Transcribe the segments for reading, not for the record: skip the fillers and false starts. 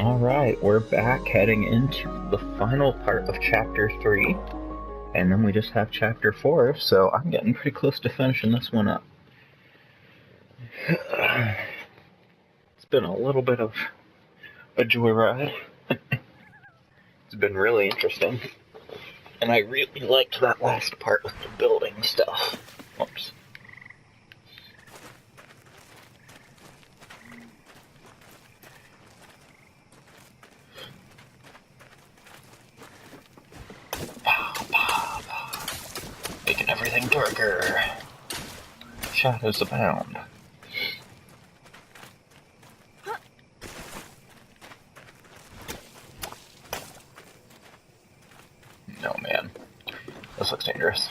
Alright, we're back heading into the final part of Chapter 3, and then we just have Chapter 4, so I'm getting pretty close to finishing this one up. It's been a little bit of a joyride. It's been really interesting, and I really liked that last part with the building stuff. Oops. Making everything darker. Shadows abound. No, man. This looks dangerous.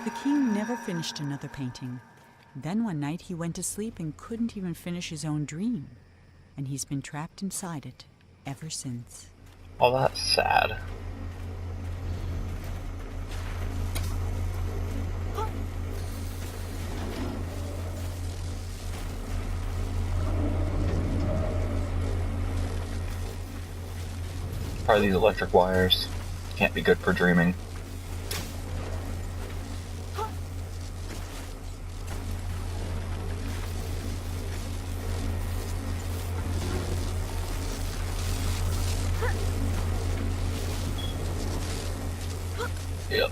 The king never finished another painting. Then one night he went to sleep and couldn't even finish his own dream. And he's been trapped inside it ever since. Oh, that's sad. Probably these electric wires. Can't be good for dreaming. Yep.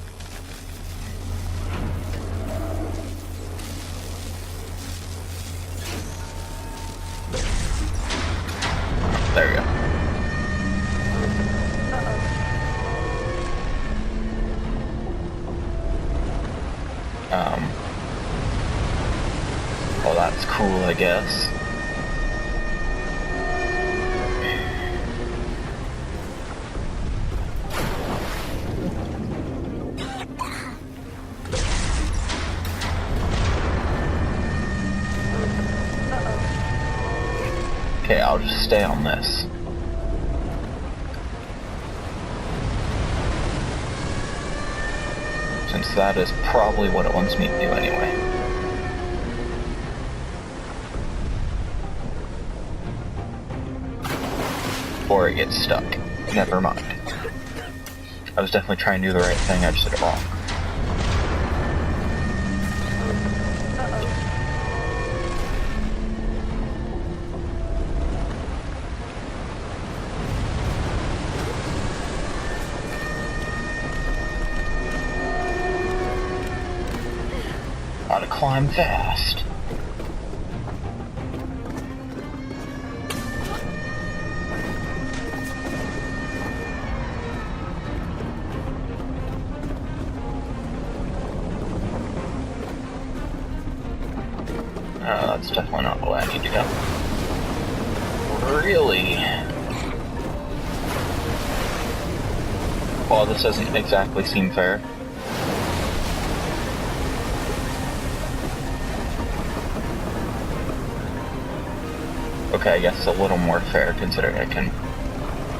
There we go. Well, that's cool, I guess. Okay, I'll just stay on this. Since that is probably what it wants me to do anyway. Or it gets stuck. Never mind. I was definitely trying to do the right thing, I just did it wrong. Gotta climb fast. That's definitely not the way I need to go. Really? Well, this doesn't exactly seem fair. Okay, I guess a little more fair considering I can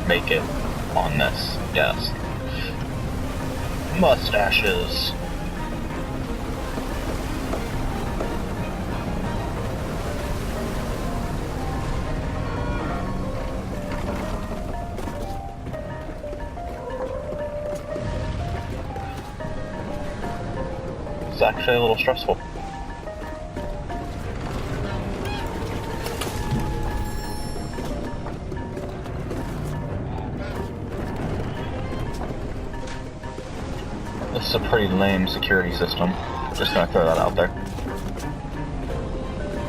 make it on this. Yes. Mustaches. It's actually a little stressful. This is a pretty lame security system. Just gonna throw that out there.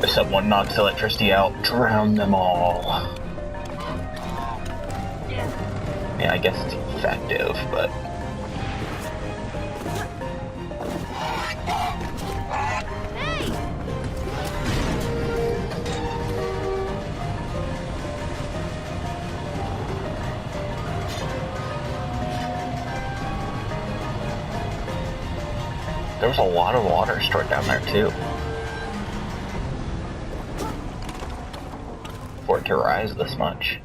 If someone knocks electricity out, drown them all. Yeah, I guess it's effective, but... There was a lot of water stored down there, too. For it to rise this much.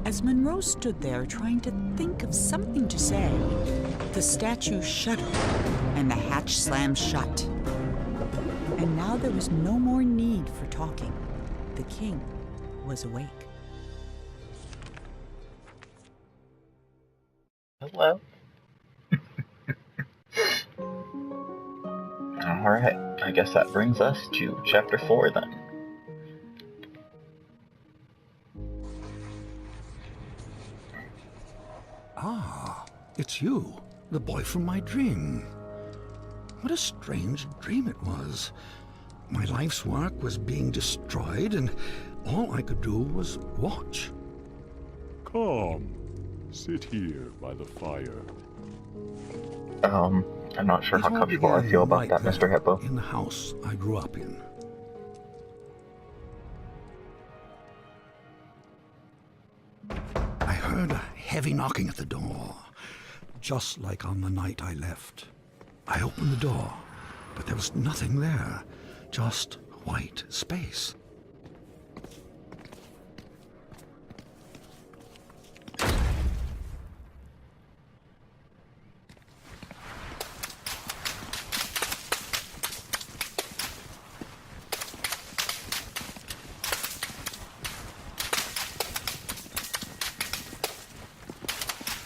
As Monroe stood there trying to think of something to say, the statue shuddered and the hatch latch slammed shut. And now there was no more need for talking. The king was awake. Hello. Alright, I guess that brings us to chapter 4 then. Ah, it's you, the boy from my dream. What a strange dream it was. My life's work was being destroyed, and all I could do was watch. Come, sit here by the fire. I'm not sure It how all comfortable I began feel about right that, Mr. there, Hippo. in the house I grew up in. I heard a heavy knocking at the door, just like on the night I left. I opened the door, but there was nothing there, just white space.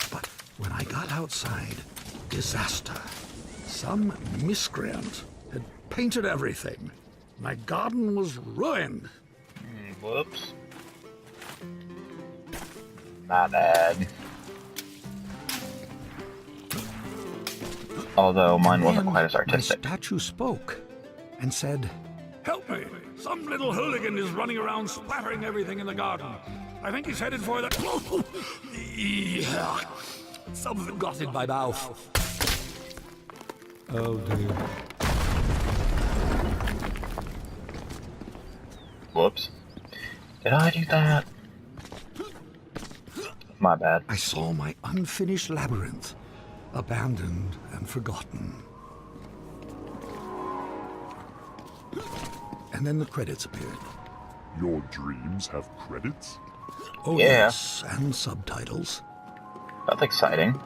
But when I got outside, disaster. Some miscreant had painted everything. My garden was ruined. Whoops. My bad. Although mine wasn't Then quite as artistic. My statue spoke and said, "Help me! Some little hooligan is running around splattering everything in the garden. I think he's headed for the..." Yeah. Something got in my mouth. Oh dear. Whoops. Did I do that? My bad. I saw my unfinished labyrinth, abandoned and forgotten. And then the credits appeared. Your dreams have credits? Oh Yeah. yes, and subtitles. That's exciting.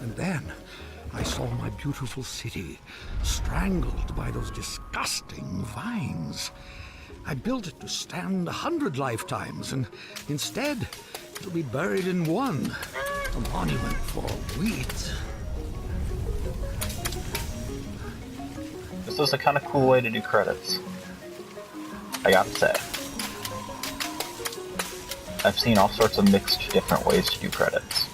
And then I saw my beautiful city strangled by those disgusting vines. I built it to stand 100 lifetimes, and instead it'll be buried in one. A monument for wheat. This is a kind of cool way to do credits. I gotta say. I've seen all sorts of mixed different ways to do credits.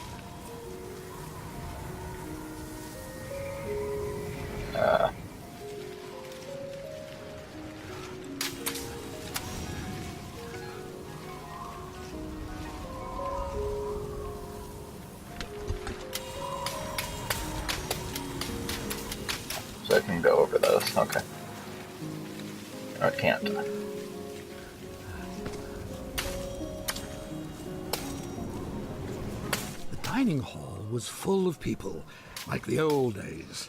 So I can go over those. Okay. No, I can't. The dining hall was full of people, like the old days.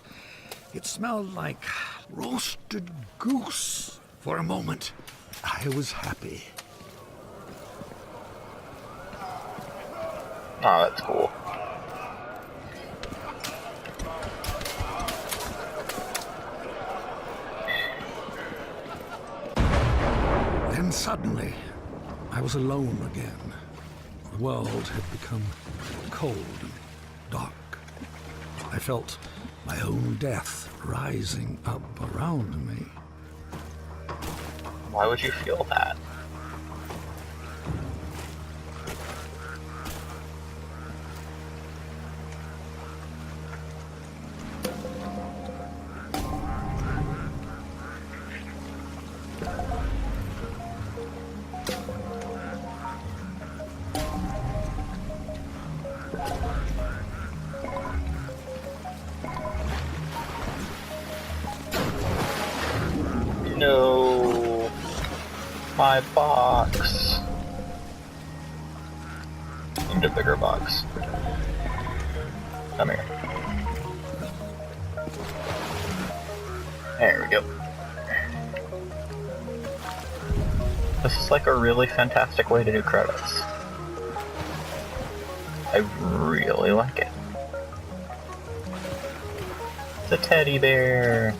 It smelled like roasted goose. For a moment, I was happy. Oh, that's cool. Then suddenly, I was alone again. The world had become cold and dark. I felt my own death rising up around me. Why would you feel that? No, my box. Need a bigger box. Come here. There we go. This is like a really fantastic way to do credits. I really like it. The teddy bear!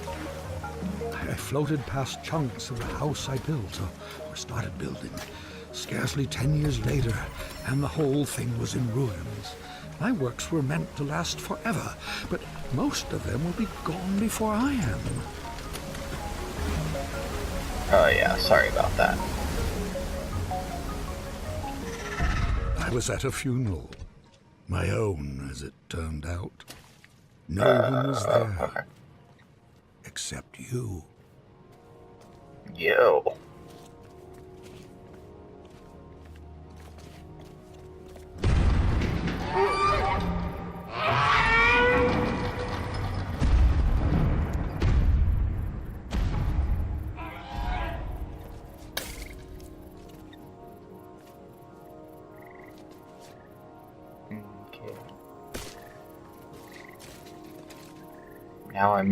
I floated past chunks of the house I built, or started building. Scarcely 10 years later, and the whole thing was in ruins. My works were meant to last forever, but most of them will be gone before I am. Oh yeah, sorry about that. I was at a funeral. My own, as it turned out. No one was there. Okay. Except you. Yo. Okay. Now I'm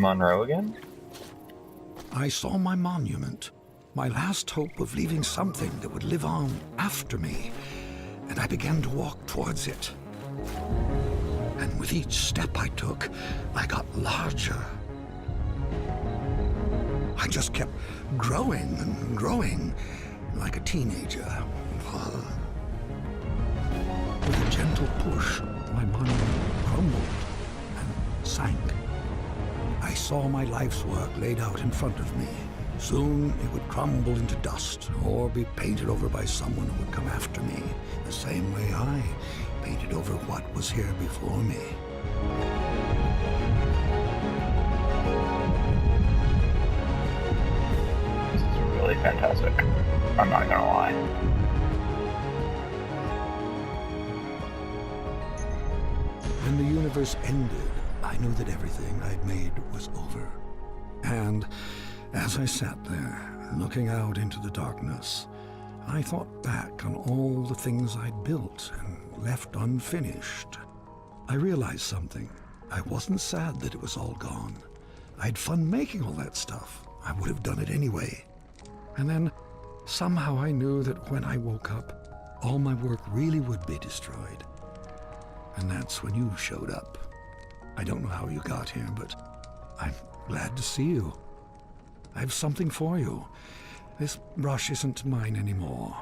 Monroe again? I saw my monument, my last hope of leaving something that would live on after me, and I began to walk towards it. And with each step I took, I got larger. I just kept growing and growing, like a teenager. With a gentle push, my monument crumbled and sank. I saw my life's work laid out in front of me. Soon it would crumble into dust or be painted over by someone who would come after me, the same way I painted over what was here before me. This is really fantastic. I'm not gonna lie. When the universe ended, I knew that everything I'd made was over. And as I sat there, looking out into the darkness, I thought back on all the things I'd built and left unfinished. I realized something. I wasn't sad that it was all gone. I had fun making all that stuff. I would have done it anyway. And then, somehow I knew that when I woke up, all my work really would be destroyed. And that's when you showed up. I don't know how you got here, but I'm glad to see you. I have something for you. This brush isn't mine anymore.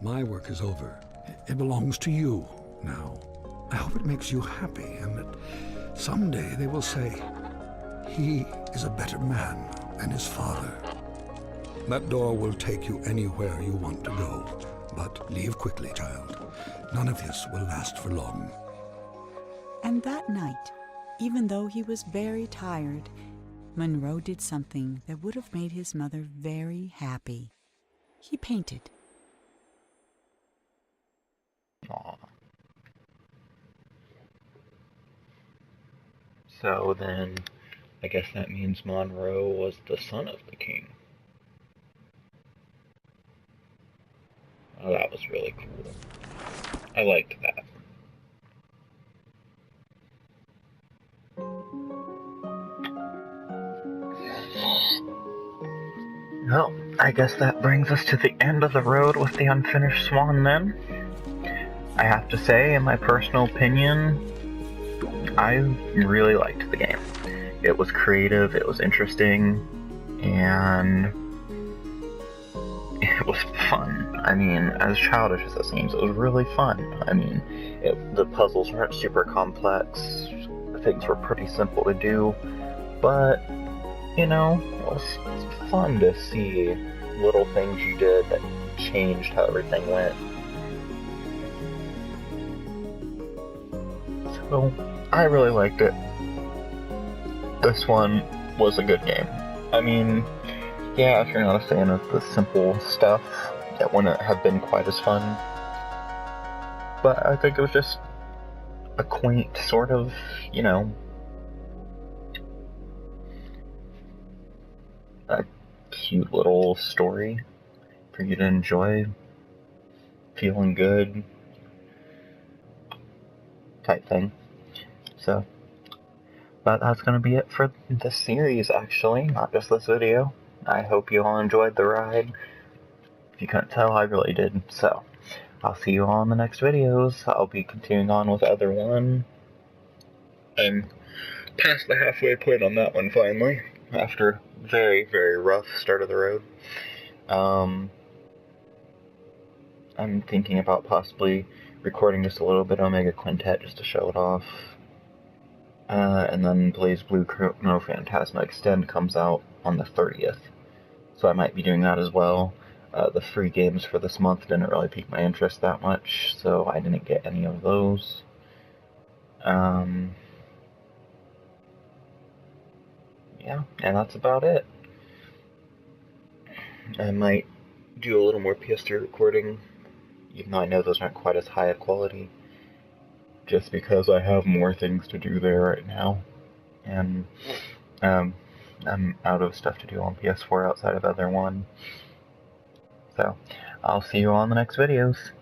My work is over. It belongs to you now. I hope it makes you happy and that someday they will say, he is a better man than his father. That door will take you anywhere you want to go. But leave quickly, child. None of this will last for long. And that night, even though he was very tired, Monroe did something that would have made his mother very happy. He painted. Aww. So then, I guess that means Monroe was the son of the king. Oh, that was really cool. I liked that. Well, I guess that brings us to the end of the road with the unfinished Swan then. I have to say, in my personal opinion, I really liked the game. It was creative, it was interesting, and it was fun. I mean, as childish as it seems, it was really fun. I mean, the puzzles weren't super complex, things were pretty simple to do, but, you know, it was fun to see little things you did that changed how everything went. So, I really liked it. This one was a good game. I mean, yeah, if you're not a fan of the simple stuff, it wouldn't have been quite as fun. But I think it was just a quaint sort of, you know, a cute little story for you to enjoy, feeling good. type thing. So, but that's going to be it for this series, actually, not just this video. I hope you all enjoyed the ride. If you couldn't tell, I really did. So, I'll see you all in the next videos. I'll be continuing on with Other One. I'm past the halfway point on that one, finally, after a very, very rough start of the road. I'm thinking about possibly recording just a little bit of Omega Quintet just to show it off. And then Blaze Blue Chrono Phantasma Extend comes out on the 30th. So I might be doing that as well. The free games for this month didn't really pique my interest that much, so I didn't get any of those. Yeah, and that's about it. I might do a little more PS3 recording, even though I know those aren't quite as high of quality, just because I have more things to do there right now. And I'm out of stuff to do on PS4 outside of Other One. So, I'll see you all in the next videos.